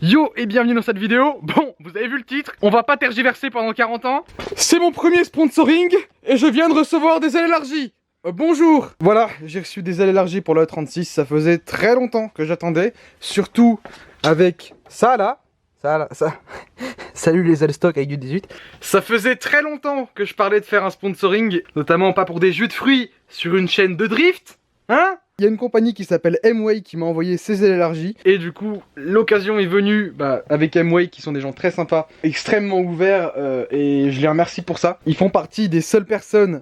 Yo et bienvenue dans cette vidéo. Bon, vous avez vu le titre, on va pas tergiverser pendant 40 ans. C'est mon premier sponsoring et je viens de recevoir des ailes élargies. Bonjour. Voilà, j'ai reçu des ailes élargies pour le 36, ça faisait très longtemps que j'attendais. Surtout avec ça là. Ça. Salut les ailes stock avec du 18. Ça faisait très longtemps que je parlais de faire un sponsoring, notamment pas pour des jus de fruits sur une chaîne de drift. Hein? Il y a une compagnie qui s'appelle M-Way qui m'a envoyé ses ailes élargies. Et du coup, l'occasion est venue avec M-Way qui sont des gens très sympas, extrêmement ouverts et je les remercie pour ça. Ils font partie des seules personnes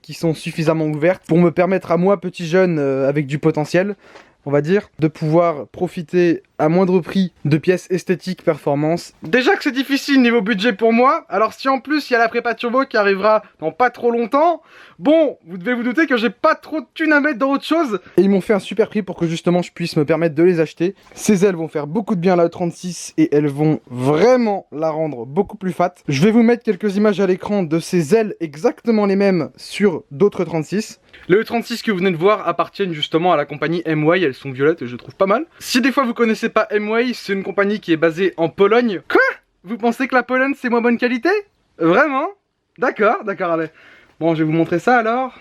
qui sont suffisamment ouvertes pour me permettre à moi, petit jeune avec du potentiel, on va dire, de pouvoir profiter à moindre prix de pièces esthétiques performance. Déjà que c'est difficile niveau budget pour moi, alors si en plus il y a la prépa turbo qui arrivera dans pas trop longtemps, bon, vous devez vous douter que j'ai pas trop de thunes à mettre dans autre chose. Et ils m'ont fait un super prix pour que justement je puisse me permettre de les acheter. Ces ailes vont faire beaucoup de bien à la E36 et elles vont vraiment la rendre beaucoup plus fat. Je vais vous mettre quelques images à l'écran de ces ailes exactement les mêmes sur d'autres 36. Les E36 que vous venez de voir appartiennent justement à la compagnie M-Way, elles sont violettes et je trouve pas mal. Si des fois vous connaissez pas M-Way, c'est une compagnie qui est basée en Pologne. Quoi? Vous pensez que la Pologne c'est moins bonne qualité? Vraiment? D'accord, allez. Bon, je vais vous montrer ça alors.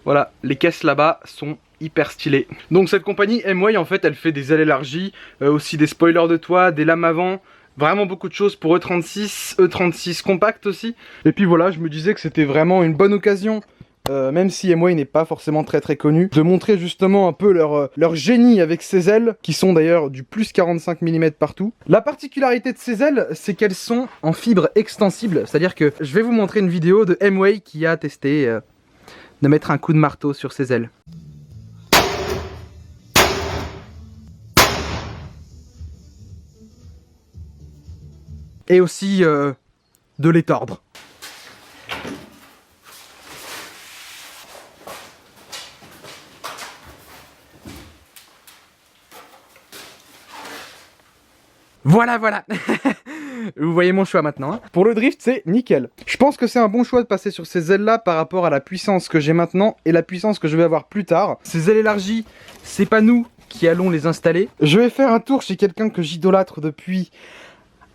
Voilà, les caisses là-bas sont hyper stylées. Donc cette compagnie M-Way en fait elle fait des ailes élargies, aussi des spoilers de toit, des lames avant. Vraiment beaucoup de choses pour E36 compact aussi. Et puis voilà, je me disais que c'était vraiment une bonne occasion, même si M-Way n'est pas forcément très connu, de montrer justement un peu leur génie avec ces ailes, qui sont d'ailleurs du plus 45 mm partout. La particularité de ces ailes, c'est qu'elles sont en fibre extensible, c'est-à-dire que je vais vous montrer une vidéo de M-Way qui a testé de mettre un coup de marteau sur ses ailes. Et aussi de les tordre. Voilà. Vous voyez mon choix maintenant. Hein. Pour le drift, c'est nickel. Je pense que c'est un bon choix de passer sur ces ailes-là par rapport à la puissance que j'ai maintenant et la puissance que je vais avoir plus tard. Ces ailes élargies, c'est pas nous qui allons les installer. Je vais faire un tour chez quelqu'un que j'idolâtre depuis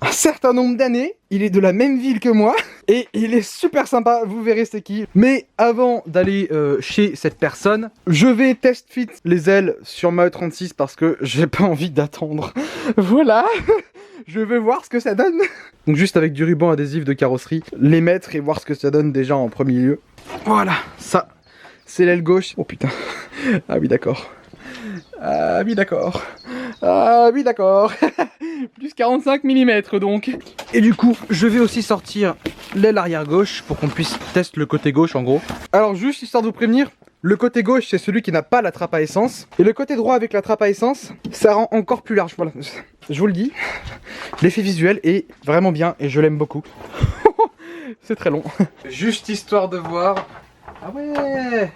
un certain nombre d'années, il est de la même ville que moi et il est super sympa, vous verrez c'est qui. Mais avant d'aller chez cette personne, je vais test fit les ailes sur ma E36 parce que j'ai pas envie d'attendre. Voilà, je vais voir ce que ça donne. Donc juste avec du ruban adhésif de carrosserie, les mettre et voir ce que ça donne déjà en premier lieu. Voilà, ça, c'est l'aile gauche. Oh putain, ah oui d'accord. Ah oui d'accord. Plus 45 mm donc. Et du coup, je vais aussi sortir l'aile arrière gauche pour qu'on puisse tester le côté gauche en gros. Alors juste histoire de vous prévenir, le côté gauche c'est celui qui n'a pas la trappe à essence. Et le côté droit avec la trappe à essence, ça rend encore plus large. Voilà, je vous le dis. L'effet visuel est vraiment bien et je l'aime beaucoup. C'est très long. Juste histoire de voir. Ah ouais.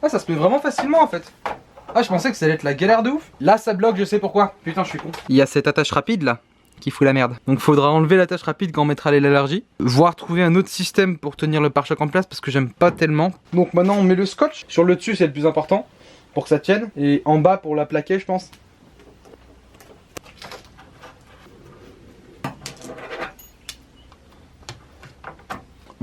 Ah ça se met vraiment facilement en fait. Ah je pensais que ça allait être la galère de ouf. Là ça bloque, je sais pourquoi. Putain je suis con. Il y a cette attache rapide là qui fout la merde. Donc faudra enlever l'attache rapide quand on mettra l'élargie. Voire trouver un autre système pour tenir le pare-choc en place parce que j'aime pas tellement. Donc maintenant on met le scotch. Sur le dessus c'est le plus important pour que ça tienne. Et en bas pour la plaquer je pense.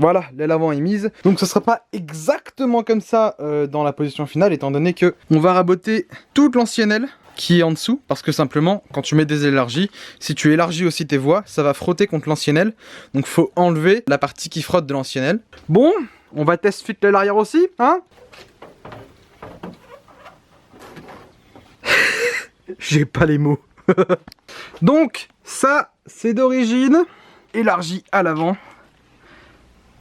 Voilà, l'aile avant est mise. Donc ce sera pas exactement comme ça dans la position finale, étant donné que on va raboter toute l'ancienne aile qui est en dessous, parce que simplement, quand tu mets des élargies, si tu élargis aussi tes voies, ça va frotter contre l'ancienne aile. Donc faut enlever la partie qui frotte de l'ancienne aile. Bon, on va test fit l'aile arrière aussi, hein. J'ai pas les mots. Donc, ça, c'est d'origine élargi à l'avant.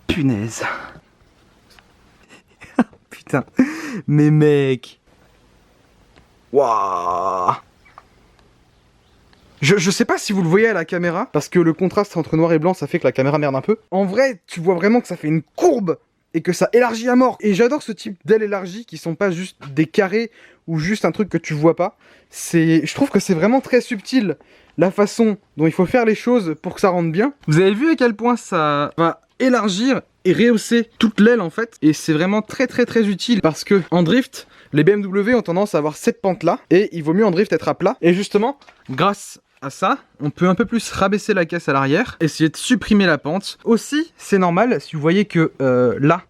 Punaise. Putain. Mais mec. Waouh. Je sais pas si vous le voyez à la caméra, parce que le contraste entre noir et blanc, ça fait que la caméra merde un peu. En vrai, tu vois vraiment que ça fait une courbe et que ça élargit à mort. Et j'adore ce type d'ailes élargies qui sont pas juste des carrés ou juste un truc que tu vois pas. Je trouve que c'est vraiment très subtil la façon dont il faut faire les choses pour que ça rende bien. Vous avez vu à quel point ça va élargir et rehausser toute l'aile en fait, et c'est vraiment très utile parce que en drift Les BMW ont tendance à avoir cette pente là et il vaut mieux en drift être à plat. Et justement, grâce à ça, on peut un peu plus rabaisser la caisse à l'arrière, essayer de supprimer la pente. Aussi, c'est normal si vous voyez que là,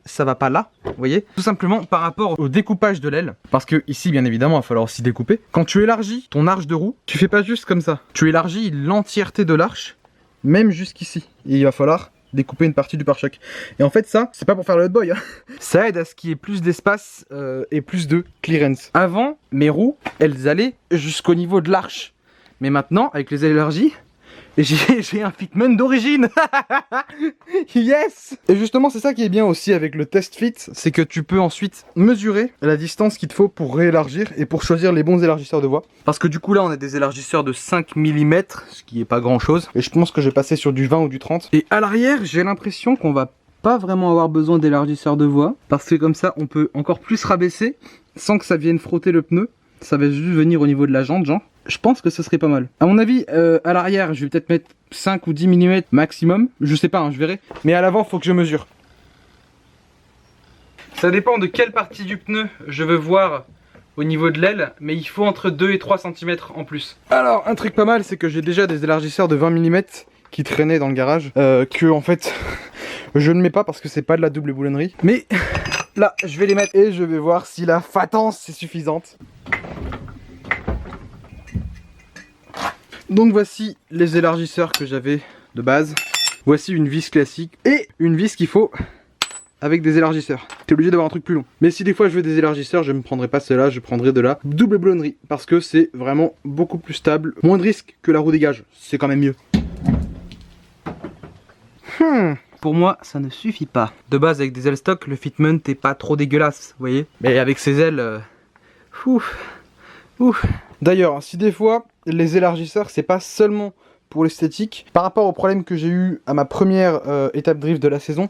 ça va pas là, vous voyez, tout simplement par rapport au découpage de l'aile, parce que ici bien évidemment il va falloir aussi découper. Quand tu élargis ton arche de roue, tu fais pas juste comme ça, tu élargis l'entièreté de l'arche, même jusqu'ici, et il va falloir découper une partie du pare-choc. Et en fait ça, c'est pas pour faire le hot boy, hein. Ça aide à ce qu'il y ait plus d'espace et plus de clearance. Avant, mes roues, elles allaient jusqu'au niveau de l'arche, mais maintenant avec les ailes élargies, j'ai un fitment d'origine. Yes. Et justement c'est ça qui est bien aussi avec le test fit, c'est que tu peux ensuite mesurer la distance qu'il te faut pour réélargir et pour choisir les bons élargisseurs de voie. Parce que du coup là on a des élargisseurs de 5 mm, ce qui est pas grand chose. Et je pense que je vais passer sur du 20 ou du 30. Et à l'arrière j'ai l'impression qu'on va pas vraiment avoir besoin d'élargisseurs de voie, parce que comme ça on peut encore plus rabaisser sans que ça vienne frotter le pneu. Ça va juste venir au niveau de la jante, genre. Je pense que ce serait pas mal. À mon avis, à l'arrière, je vais peut-être mettre 5 ou 10 mm maximum. Je sais pas, hein, je verrai. Mais à l'avant, faut que je mesure. Ça dépend de quelle partie du pneu je veux voir au niveau de l'aile. Mais il faut entre 2 et 3 cm en plus. Alors, un truc pas mal, c'est que j'ai déjà des élargisseurs de 20 mm qui traînaient dans le garage. Que, en fait, je ne mets pas parce que c'est pas de la double boulonnerie. Mais là, je vais les mettre et je vais voir si la fatance est suffisante. Donc voici les élargisseurs que j'avais de base. Voici une vis classique et une vis qu'il faut avec des élargisseurs. T'es obligé d'avoir un truc plus long. Mais si des fois je veux des élargisseurs, je ne prendrai pas cela, je prendrai de la double boulonnerie. Parce que c'est vraiment beaucoup plus stable. Moins de risque que la roue dégage. C'est quand même mieux. Pour moi, ça ne suffit pas. De base, avec des ailes stock, le fitment est pas trop dégueulasse, vous voyez. Mais avec ces ailes... D'ailleurs, si des fois, les élargisseurs, c'est pas seulement pour l'esthétique. Par rapport au problème que j'ai eu à ma première étape drift de la saison,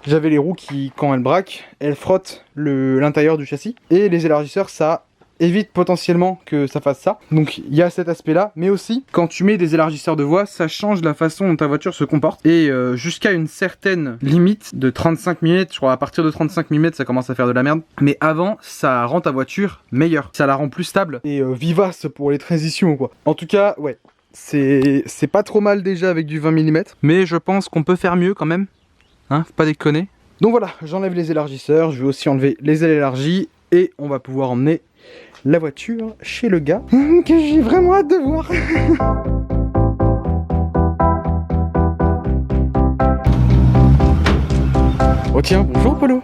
j'avais les roues qui, quand elles braquent, elles frottent l'intérieur du châssis. Et les élargisseurs, ça évite potentiellement que ça fasse ça. Donc il y a cet aspect là, mais aussi quand tu mets des élargisseurs de voie, ça change la façon dont ta voiture se comporte. Et jusqu'à une certaine limite de 35 mm, je crois à partir de 35 mm ça commence à faire de la merde. Mais avant, ça rend ta voiture meilleure, ça la rend plus stable et vivace pour les transitions quoi. En tout cas, ouais, c'est pas trop mal déjà avec du 20 mm. Mais je pense qu'on peut faire mieux quand même, hein, faut pas déconner. Donc voilà, j'enlève les élargisseurs, je vais aussi enlever les ailes élargies et on va pouvoir emmener la voiture chez le gars que j'ai vraiment hâte de voir. Oh tiens, bonjour Polo.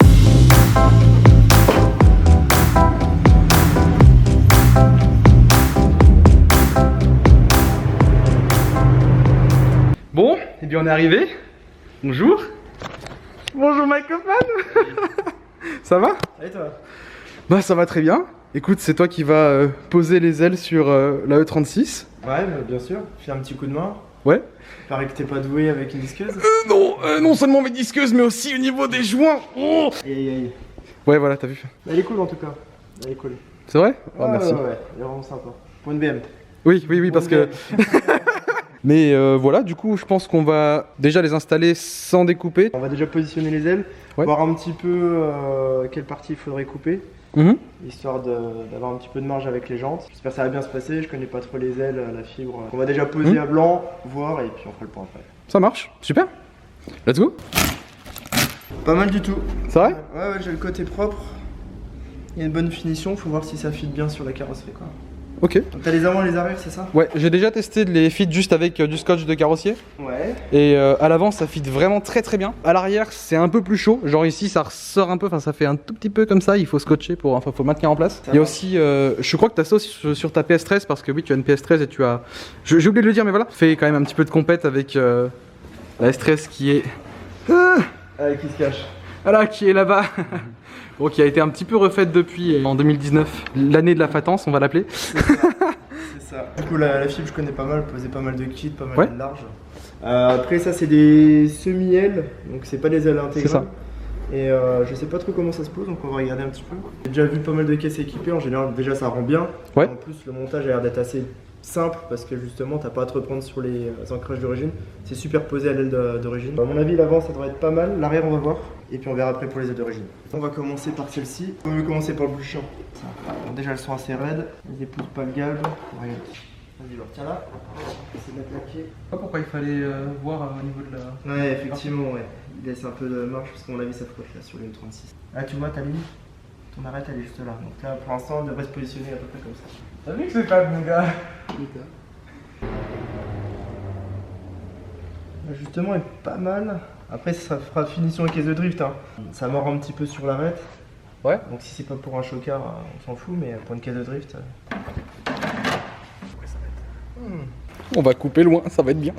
Bon, et bien on est arrivé. Bonjour. Bonjour ma copine. Ça va? Et toi? Bah ça va très bien. Écoute, c'est toi qui vas poser les ailes sur la E36. Ouais, bien sûr. Fais un petit coup de main. Ouais. Paraît que t'es pas doué avec une disqueuse. Non, non seulement mes disqueuses, mais aussi au niveau des joints. Oh Aïe. Ouais, voilà, t'as vu. Elle est cool en tout cas. Elle est cool. C'est vrai? Oh, merci. Ouais, elle est vraiment sympa. Pour une BM. Oui, parce que... Mais voilà, du coup, je pense qu'on va déjà les installer sans découper. On va déjà positionner les ailes, voir un petit peu quelle partie il faudrait couper. Histoire d'avoir un petit peu de marge avec les jantes. J'espère que ça va bien se passer, je connais pas trop les ailes, la fibre. On va déjà poser à blanc, voir et puis on fera le point après. Ça marche, super. Let's go. Pas mal du tout. C'est vrai? Ouais, j'ai le côté propre. Il y a une bonne finition, faut voir si ça fit bien sur la carrosserie quoi. Ok. Donc t'as les avant et les arrières, c'est ça? Ouais, j'ai déjà testé les fits juste avec du scotch de carrossier. Ouais. Et à l'avant ça fit vraiment très bien. À l'arrière c'est un peu plus chaud. Genre ici ça ressort un peu, enfin ça fait un tout petit peu comme ça. Il faut scotcher pour, enfin faut maintenir en place. Il y a aussi, je crois que t'as ça aussi sur ta PS13 parce que oui tu as une PS13 et tu as, j'ai oublié de le dire mais voilà. Fais quand même un petit peu de compète avec la S13 qui est, Qui se cache. voilà, qui est là-bas. Bon, qui a été un petit peu refaite depuis en 2019, l'année de la fatance on va l'appeler. C'est ça. Du coup la fibre je connais pas mal, poser pas mal de kits, pas mal de large. Après ça c'est des semi-ailes, donc c'est pas des ailes intégrales. C'est ça. Et je sais pas trop comment ça se pose, donc on va regarder un petit peu. J'ai déjà vu pas mal de caisses équipées, en général déjà ça rend bien. Ouais. En plus le montage a l'air d'être assez simple parce que justement t'as pas à te reprendre sur les ancrages d'origine. C'est superposé à l'aile d'origine. À mon avis l'avant ça devrait être pas mal, l'arrière on va voir. et puis on verra après pour les ailes d'origine. On va commencer par celle-ci. On va commencer par le plus chiant. Bon, déjà elles sont assez raides, elles épousent pas le galbe. Regarde. Vas-y, tiens là. Essaye de la plaquer. Pas pourquoi il fallait voir au niveau de la... Ouais, effectivement, ouais. Il laisse un peu de marge parce qu'on a vu sa flotte là sur le M36. Là, tu vois ta ligne, ton arête elle est juste là. Donc là, pour l'instant, on devrait se positionner à peu près comme ça. T'as vu que c'est pas mon gars? L'ajustement est pas mal. Après, ça fera finition avec caisse de drift. Hein. Ça mord un petit peu sur l'arête. Ouais. Donc si c'est pas pour un chocard, on s'en fout, mais pour une caisse de drift. On va couper loin, ça va être bien.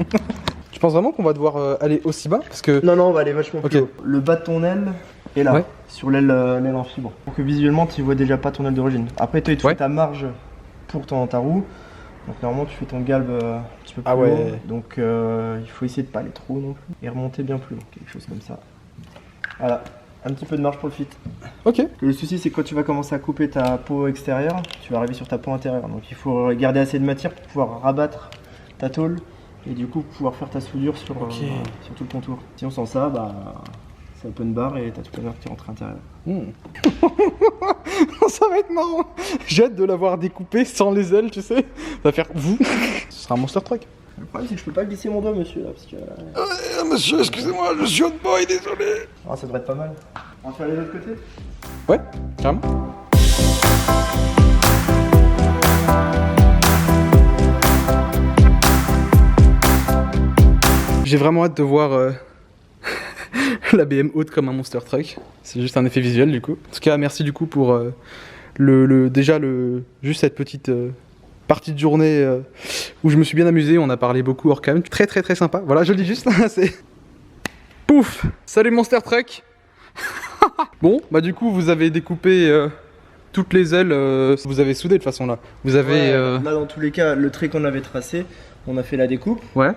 Tu penses vraiment qu'on va devoir aller aussi bas? Parce que... Non, on va aller vachement plus haut. Le bas de ton aile est là, sur l'aile en fibre. Pour que visuellement, tu vois déjà pas ton aile d'origine. Après, toi, tu fais ta marge pour ta roue. Donc normalement, tu fais ton galbe un petit peu plus haut. Donc il faut essayer de pas aller trop haut non plus. Et remonter bien plus haut, quelque chose comme ça. Voilà, un petit peu de marge pour le fit. Ok. Le souci, c'est que quand tu vas commencer à couper ta peau extérieure, tu vas arriver sur ta peau intérieure. Donc il faut garder assez de matière pour pouvoir rabattre ta tôle et du coup pouvoir faire ta soudure sur tout le contour. Sinon sans ça, c'est open bar et t'as toute la merde qui rentre à l'intérieur. Ça va être marrant. J'ai hâte de l'avoir découpé sans les ailes, tu sais. Ça va faire vous. Ce sera un monster truck. Le problème, c'est que je peux pas glisser mon doigt, monsieur, là, parce que... monsieur, excusez-moi, je suis hot boy, désolé. Ah, ça devrait être pas mal. On va faire les autres côtés? Ouais, carrément. J'ai vraiment hâte de voir la BM haute comme un monster truck. C'est juste un effet visuel du coup. En tout cas, merci du coup pour juste cette petite partie de journée où je me suis bien amusé. On a parlé beaucoup hors cam. Très très très sympa. Voilà, je le dis juste. C'est pouf. Salut monster truck. Bon, bah du coup vous avez découpé toutes les ailes. Vous avez soudé de toute façon là. Vous avez. Là dans tous les cas, le trait qu'on avait tracé, on a fait la découpe. Ouais.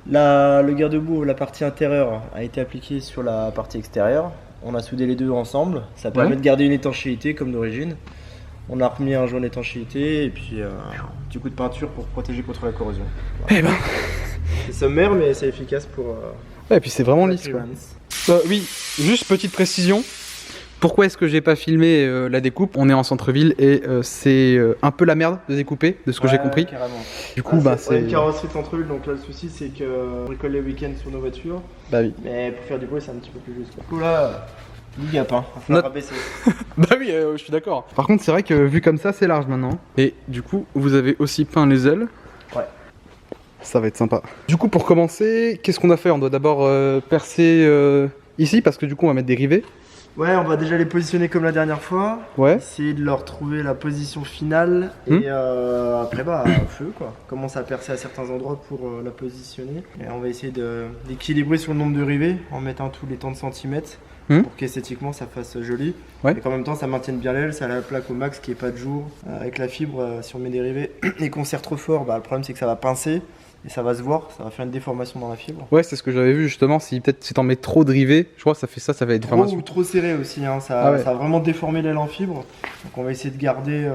Le garde-boue, la partie intérieure a été appliquée sur la partie extérieure. On a soudé les deux ensemble. Ça permet de garder une étanchéité comme d'origine. On a remis un jaune étanchéité et puis un petit coup de peinture pour protéger contre la corrosion. Voilà. Eh ben. C'est sommaire mais c'est efficace pour... ouais, et puis c'est vraiment lisse quoi. Oui, juste petite précision. Pourquoi est-ce que j'ai pas filmé la découpe? On est en centre-ville et c'est un peu la merde de découper, de ce que j'ai compris. Carrément. Du coup, c'est une carrosserie de centre-ville, donc là le souci c'est qu'on bricole les week-ends sur nos voitures. Bah oui. Mais pour faire du bruit, c'est un petit peu plus juste. Du coup là, big up, hein. Il va falloir rabaisser. Bah oui, je suis d'accord. Par contre, c'est vrai que vu comme ça, c'est large maintenant. Et du coup, vous avez aussi peint les ailes. Ouais. Ça va être sympa. Du coup, pour commencer, qu'est-ce qu'on a fait? On doit d'abord percer ici parce que du coup, on va mettre des rivets. Ouais, on va déjà les positionner comme la dernière fois. Ouais. Essayer de leur trouver la position finale. Et après, au feu, quoi. Commencer à percer à certains endroits pour la positionner. Et on va essayer d'équilibrer sur le nombre de rivets en mettant tous les temps de centimètres. Pour qu'esthétiquement ça fasse joli. Et qu'en même temps ça maintienne bien l'aile, ça la plaque au max, qu'il n'y ait pas de jour. Avec la fibre, si on met des rivets et qu'on serre trop fort, le problème c'est que ça va pincer. Et ça va se voir, ça va faire une déformation dans la fibre. Ouais, c'est ce que j'avais vu justement, si t'en mets trop de rivets, je crois que ça fait ça va être déformation. Ou trop serré aussi, hein. Ça va vraiment déformer l'aile en fibre. Donc on va essayer de garder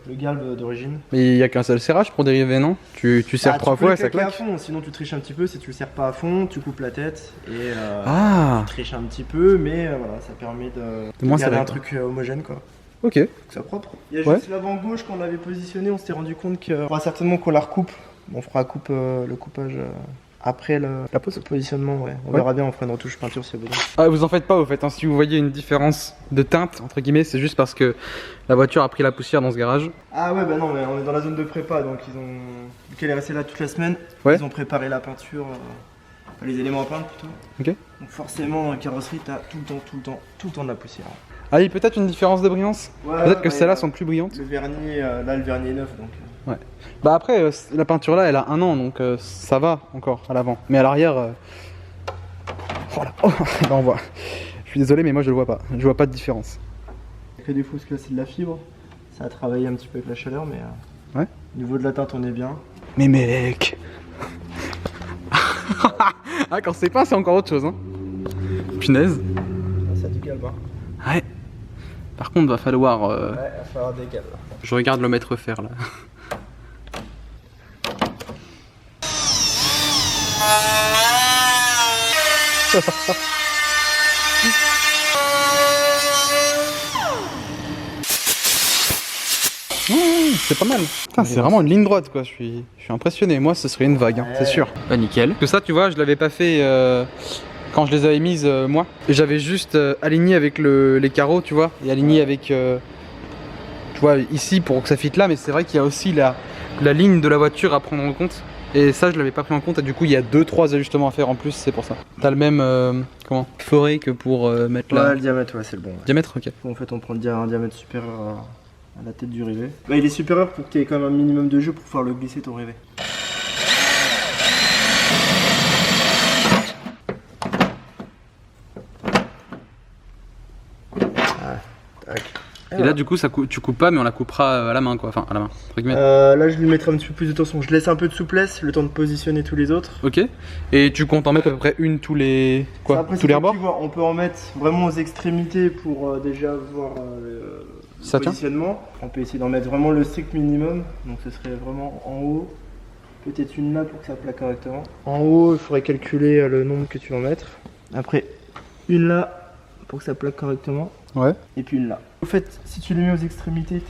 le galbe d'origine. Mais il n'y a qu'un seul serrage pour des rivets, non? Tu serres 3 fois et ça claque à fond. Sinon tu triches un petit peu, si tu le serres pas à fond, tu coupes la tête et tu triches un petit peu, mais voilà, ça permet de garder un truc homogène quoi. Ok. Que ça propre. Il y a juste l'avant gauche qu'on avait positionné, on s'était rendu compte qu'on va certainement qu'on la recoupe. On fera le coupage après le positionnement, On verra bien, on fera une retouche peinture si besoin. Ah, vous en faites pas au fait, hein. Si vous voyez une différence de teinte, entre guillemets, c'est juste parce que la voiture a pris la poussière dans ce garage. Ah ouais, bah non, mais on est dans la zone de prépa, donc vu qu'elle est restée là toute la semaine, ils ont préparé la peinture, les éléments à peindre plutôt. Ok. Donc forcément, dans la carrosserie, t'as tout le temps de la poussière. Ah oui, peut-être une différence de brillance. Peut-être que celles-là sont plus brillantes. Le vernis, là le vernis est neuf donc... Ouais. Bah après, la peinture là elle a 1 an donc ça va encore à l'avant. Mais à l'arrière... Voilà. Oh, là on voit. Je suis désolé mais moi je le vois pas. Je vois pas de différence. Il y a que des fois que là c'est de la fibre. Ça a travaillé un petit peu avec la chaleur mais... Ouais. Au niveau de la teinte on est bien. Mais mec. Ah quand c'est peint c'est encore autre chose hein. Punaise. Ça a du galbe hein. Ouais. Par contre va falloir... Ouais, va falloir des galbes. Je regarde le maître fer là. C'est pas mal. C'est vraiment une ligne droite quoi, je suis impressionné. Moi ce serait une vague, hein, c'est sûr. Bah nickel. Que ça tu vois, je l'avais pas fait quand je les avais mises moi. J'avais juste aligné avec les carreaux tu vois, et aligné avec tu vois ici pour que ça fitte là, mais c'est vrai qu'il y a aussi la ligne de la voiture à prendre en compte. Et ça je l'avais pas pris en compte et du coup il y a 2-3 ajustements à faire en plus, c'est pour ça. T'as le même comment forêt que pour mettre là. Ouais, le diamètre ouais c'est le bon. Ouais. Diamètre ok. En fait on prend un diamètre supérieur à la tête du rivet. Bah, il est supérieur pour que tu aies quand même un minimum de jeu pour pouvoir le glisser ton rivet. Et là du coup tu coupes pas mais on la coupera à la main quoi, enfin à la main. Là je lui mettrai un petit peu plus de tension, je laisse un peu de souplesse, le temps de positionner tous les autres. Ok. Et tu comptes en mettre à peu près une tous les quoi, tous les rebords? On peut en mettre vraiment aux extrémités pour déjà voir le positionnement. On peut essayer d'en mettre vraiment le strict minimum, donc ce serait vraiment en haut. Peut-être une là pour que ça plaque correctement. En haut il faudrait calculer le nombre que tu vas en mettre. Après une là pour que ça plaque correctement. Ouais. Et puis une là. En fait, si tu les mets aux extrémités,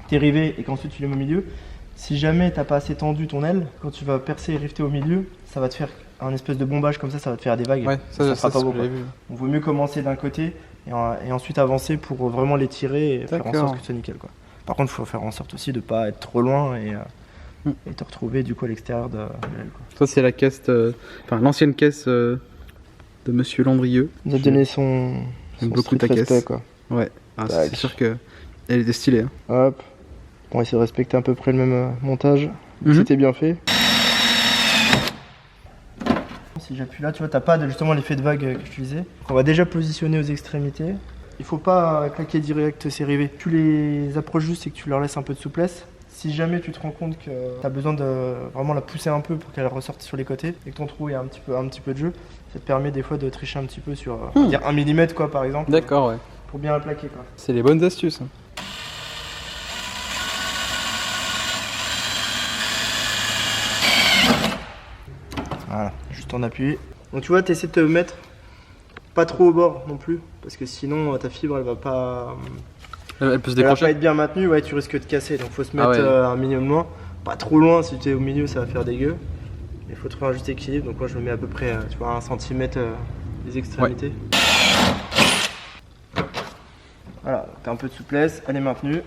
tes rivets et qu'ensuite tu les mets au milieu, si jamais t'as pas assez tendu ton aile, quand tu vas percer et rifter au milieu, ça va te faire un espèce de bombage comme ça va te faire des vagues. Ouais, ça sera pas beau. On vaut mieux commencer d'un côté et ensuite avancer pour vraiment les tirer et faire en sorte que ce soit nickel quoi. Par contre, il faut faire en sorte aussi de pas être trop loin et te retrouver du coup à l'extérieur de l'aile. Ça c'est la caisse, enfin l'ancienne caisse de Monsieur Landrieux. Il a donné son beaucoup ta caisse. Respect, quoi. Ouais, c'est sûr que elle était stylée. Hein. Hop, on va essayer de respecter à peu près le même montage. C'était bien fait. Si j'appuie là, tu vois, t'as pas justement l'effet de vague que je disais. On va déjà positionner aux extrémités. Il faut pas claquer direct ces rivets. Tu les approches juste et que tu leur laisses un peu de souplesse. Si jamais tu te rends compte que tu as besoin de vraiment la pousser un peu pour qu'elle ressorte sur les côtés et que ton trou ait un petit peu de jeu, ça te permet des fois de tricher un petit peu sur on va dire 1 mm quoi par exemple. D'accord, ouais. Pour bien la plaquer quoi. C'est les bonnes astuces. Hein. Voilà, juste en appui. Donc tu vois, tu essaies de te mettre pas trop au bord non plus parce que sinon ta fibre elle va pas... Elle peut se décrocher. Elle va pas être bien maintenue, ouais, tu risques de casser. Donc faut se mettre un minimum loin. Pas trop loin, si tu es au milieu, ça va faire dégueu. Il faut trouver un juste équilibre. Donc moi je le mets à peu près, tu vois, 1 cm des extrémités. Ouais. Voilà, t'as un peu de souplesse, elle est maintenue.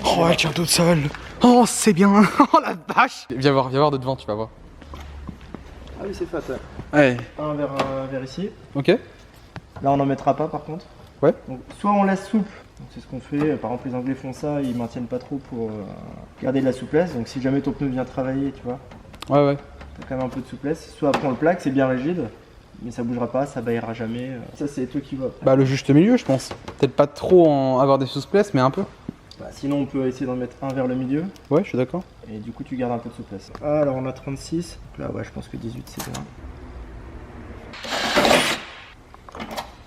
Oh, elle tient toute seule. Oh, c'est bien. Oh la vache. Viens voir de devant, tu vas voir. Ah oui, c'est fat, ouais. Ouais. Un vers ici. Ok. Là, on n'en mettra pas par contre. Ouais. Donc, soit on laisse souple, c'est ce qu'on fait. Par exemple, les Anglais font ça, ils maintiennent pas trop pour garder de la souplesse. Donc, si jamais ton pneu vient travailler, tu vois. Ouais. T'as quand même un peu de souplesse. Soit après on le plaque, c'est bien rigide, mais ça bougera pas, ça baillera jamais. Ça, c'est toi qui vois. Bah, le juste milieu, je pense. Peut-être pas trop avoir des souplesses, mais un peu. Bah, sinon, on peut essayer d'en mettre un vers le milieu. Ouais, je suis d'accord. Et du coup, tu gardes un peu de souplesse. Ah, alors on a 36. Donc là, ouais, je pense que 18 c'est bien.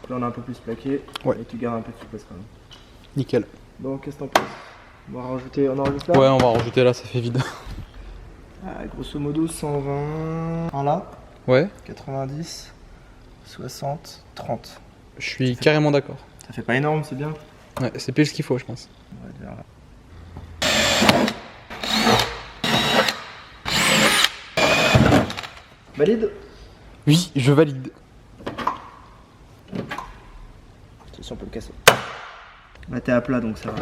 Là on a un peu plus plaqué, et tu gardes un peu de souplesse quand même. Nickel. Bon, qu'est-ce que t'en penses? On en rajoute là? Ouais, on va rajouter là, ça fait vide. Grosso modo 120, un là. Ouais. 90, 60, 30. Je suis carrément d'accord. Ça fait pas énorme, c'est bien. Ouais, c'est pile ce qu'il faut, je pense. On va être vers là. Valide? Oui, je valide. Si on peut le casser. Là t'es à plat donc ça va.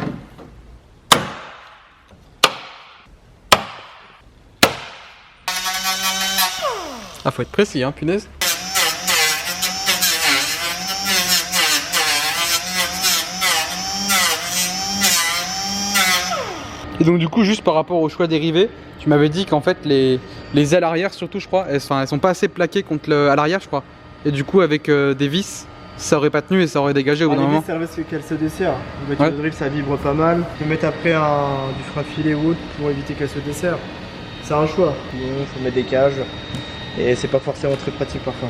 Ah, faut être précis, hein, punaise. Et donc du coup, juste par rapport au choix des rivets, tu m'avais dit qu'en fait les ailes arrière surtout, je crois, elles sont pas assez plaquées contre à l'arrière, je crois. Et du coup, avec des vis, ça aurait pas tenu et ça aurait dégagé au bout d'un moment. Les vis servent qu'elles se desserrent. Une voiture de drift, ça vibre pas mal. Tu peux mettre après du frein filet ou autre pour éviter qu'elle se desserre. C'est un choix. Il faut mettre des cages et c'est pas forcément très pratique parfois.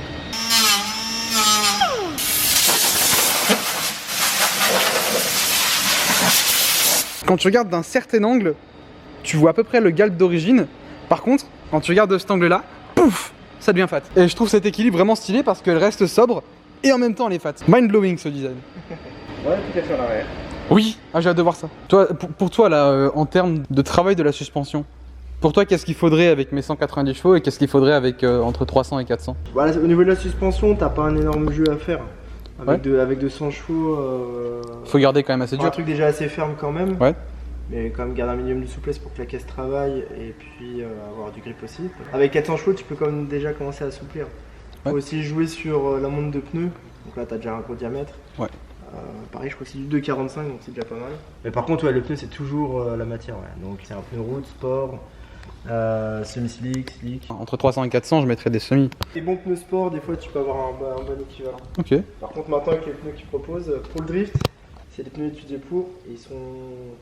Quand tu regardes d'un certain angle, tu vois à peu près le galbe d'origine. Par contre, quand tu regardes de cet angle-là, pouf, ça devient fat. Et je trouve cet équilibre vraiment stylé parce qu'elle reste sobre et en même temps elle est fat. Mind blowing ce design. Ouais, tout à fait en arrière. Oui. Ah, j'ai hâte de voir ça. Toi, pour toi, là, en termes de travail de la suspension, pour toi, qu'est-ce qu'il faudrait avec mes 190 chevaux et qu'est-ce qu'il faudrait avec entre 300 et 400? Voilà, au niveau de la suspension, t'as pas un énorme jeu à faire. Avec 200 chevaux, faut garder quand même assez dur. Un truc déjà assez ferme quand même. Ouais. Mais quand même garder un minimum de souplesse pour que la caisse travaille et puis avoir du grip aussi. Avec 400 chevaux, tu peux quand même déjà commencer à assouplir. Faut aussi jouer sur la monte de pneus. Donc là, t'as déjà un gros diamètre. Ouais. Pareil, je crois que c'est du 2,45, donc c'est déjà pas mal. Mais par contre, ouais, le pneu, c'est toujours la matière. Ouais. Donc c'est un pneu route, sport, semi-slick, slick. Entre 300 et 400, je mettrais des semis. Les bons pneus sport, des fois, tu peux avoir un bon équivalent. Ok. Par contre, maintenant, avec les pneus qu'ils proposent, pour le drift, c'est des pneus étudiés pour et ils sont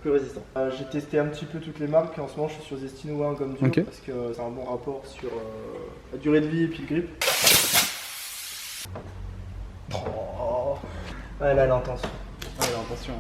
plus résistants. J'ai testé un petit peu toutes les marques et en ce moment, je suis sur Zestino ou gomme dure parce que c'est un bon rapport sur la durée de vie et puis le grip. Oh. Ouais, là, elle est intense. Ouais, attention.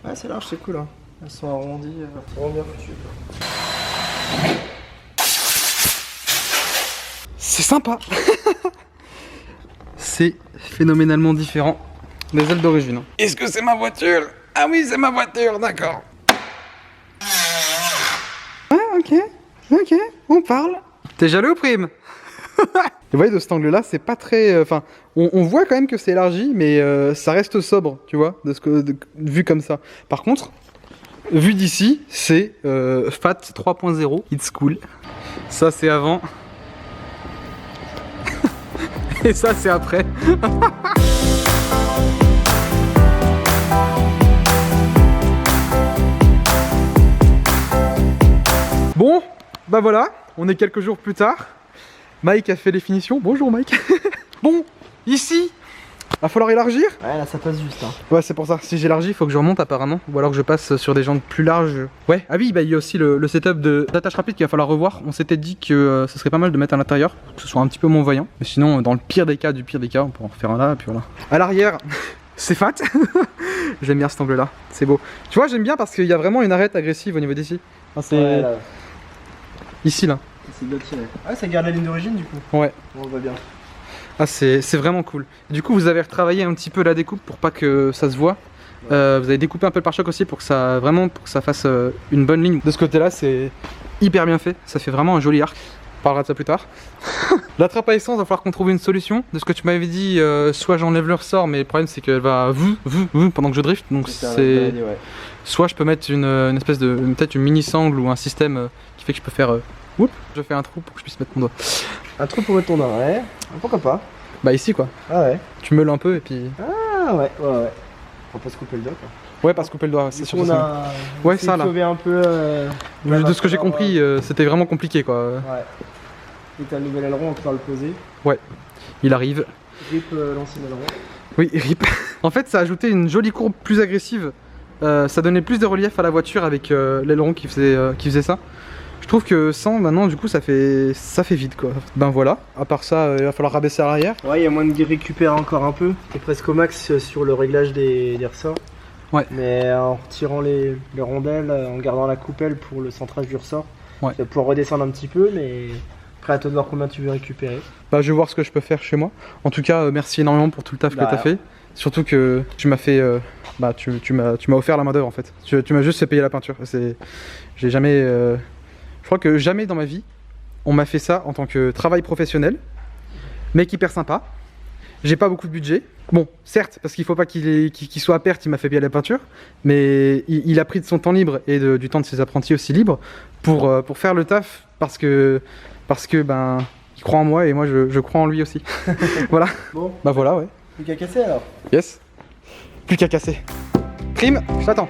Ouais, c'est large, c'est cool. Hein. Elles sont arrondies, vraiment bien foutues. C'est sympa. C'est phénoménalement différent des ailes d'origine. Est-ce que c'est ma voiture? Ah oui, c'est ma voiture, d'accord. Ah, ok, on parle. T'es jaloux, Prime? Vous voyez, de cet angle-là, c'est pas très... Enfin, on voit quand même que c'est élargi, mais ça reste sobre, tu vois, vu comme ça. Par contre, vu d'ici, c'est FAT 3.0, it's cool. Ça, c'est avant. Et ça, c'est après. Bon, bah voilà, on est quelques jours plus tard. Mike a fait les finitions. Bonjour Mike. Bon, ici, va falloir élargir. Ouais, là ça passe juste. Hein. Ouais, c'est pour ça. Si j'élargis, il faut que je remonte apparemment. Ou alors que je passe sur des jantes plus larges. Ouais, ah oui, bah il y a aussi le setup d'attache rapide qu'il va falloir revoir. On s'était dit que ce serait pas mal de mettre à l'intérieur, que ce soit un petit peu moins voyant. Mais sinon, dans le pire des cas, on peut en faire un là, et puis voilà. À l'arrière, c'est fat. J'aime bien cet angle-là, c'est beau. Tu vois, j'aime bien parce qu'il y a vraiment une arête agressive au niveau d'ici. Enfin, c'est ouais, là. Ici, là. C'est bien tiré. Ah, ça garde la ligne d'origine du coup. Ouais. On le voit bien. Ah, c'est vraiment cool. Du coup, vous avez retravaillé un petit peu la découpe pour pas que ça se voit. Vous avez découpé un peu le pare-choc aussi pour que ça fasse une bonne ligne. De ce côté-là, c'est hyper bien fait. Ça fait vraiment un joli arc. On parlera de ça plus tard. La trappe à essence, il va falloir qu'on trouve une solution. De ce que tu m'avais dit, soit j'enlève le ressort, mais le problème c'est qu'elle va pendant que je drift. Donc c'est soit je peux mettre une espèce de peut-être une mini sangle ou un système qui fait que je peux faire je fais un trou pour que je puisse mettre mon doigt. Un trou pour mettre ton doigt, ouais. Pourquoi pas? Bah ici quoi. Ah ouais. Tu meules un peu et puis. Ah ouais. Faut pas se couper le doigt quoi. Ouais, pas se couper le doigt, c'est sûr. On a ouais, ça là. un peu, de ce que j'ai compris, c'était vraiment compliqué quoi. Ouais. Et t'as le nouvel aileron, on peut le poser. Ouais, il arrive. RIP l'ancien aileron. Oui, RIP. En fait, ça a ajouté une jolie courbe plus agressive. Ça donnait plus de relief à la voiture avec l'aileron qui faisait ça. Je trouve que sans, maintenant, du coup, ça fait vide quoi. Ben voilà, à part ça, il va falloir rabaisser à l'arrière. Ouais, il y a moins de récupérer encore un peu. T'es presque au max sur le réglage des ressorts. Ouais. Mais en retirant les rondelles, en gardant la coupelle pour le centrage du ressort, ouais. Tu vas pouvoir redescendre un petit peu, mais après à toi de voir combien tu veux récupérer. Bah, je vais voir ce que je peux faire chez moi. En tout cas, merci énormément pour tout le taf que t'as fait. Surtout que tu m'as fait, tu m'as offert la main d'œuvre en fait. Tu m'as juste fait payer la peinture. J'ai jamais, je crois que jamais dans ma vie, on m'a fait ça en tant que travail professionnel. Mec hyper sympa. J'ai pas beaucoup de budget. Bon, certes, parce qu'il faut pas qu'il soit à perte, il m'a fait payer la peinture. Mais il a pris de son temps libre et du temps de ses apprentis aussi libres pour faire le taf parce que ben il croit en moi et moi je crois en lui aussi. Voilà. Bon. Bah voilà, ouais. Plus qu'à casser alors. Yes. Plus qu'à casser. Prime, je t'attends.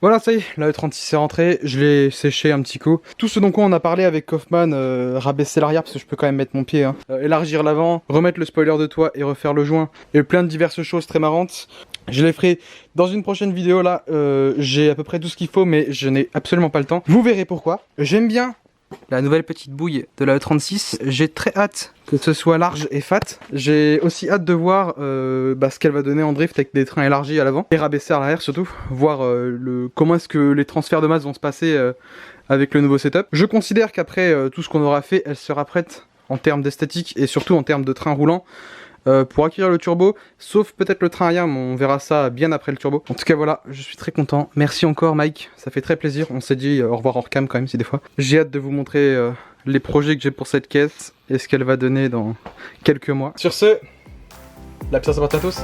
Voilà, Voilà, ça y est, la E36 est rentrée, je l'ai séché un petit coup. Tout ce dont on a parlé avec Kaufman, rabaisser l'arrière parce que je peux quand même mettre mon pied, hein. Élargir l'avant, remettre le spoiler de toit et refaire le joint, et plein de diverses choses très marrantes. Je les ferai dans une prochaine vidéo là, j'ai à peu près tout ce qu'il faut mais je n'ai absolument pas le temps. Vous verrez pourquoi. J'aime bien la nouvelle petite bouille de la E36, j'ai très hâte que ce soit large et fat. J'ai aussi hâte de voir ce qu'elle va donner en drift avec des trains élargis à l'avant et rabaissés à l'arrière surtout, voir comment est-ce que les transferts de masse vont se passer avec le nouveau setup. Je considère qu'après tout ce qu'on aura fait, elle sera prête en termes d'esthétique et surtout en termes de train roulant pour accueillir le turbo, sauf peut-être le train arrière, mais on verra ça bien après le turbo. En tout cas voilà, je suis très content. Merci encore Mike, ça fait très plaisir. On s'est dit au revoir hors cam quand même si des fois. J'ai hâte de vous montrer les projets que j'ai pour cette caisse et ce qu'elle va donner dans quelques mois. Sur ce, la pizza, ça part à tous.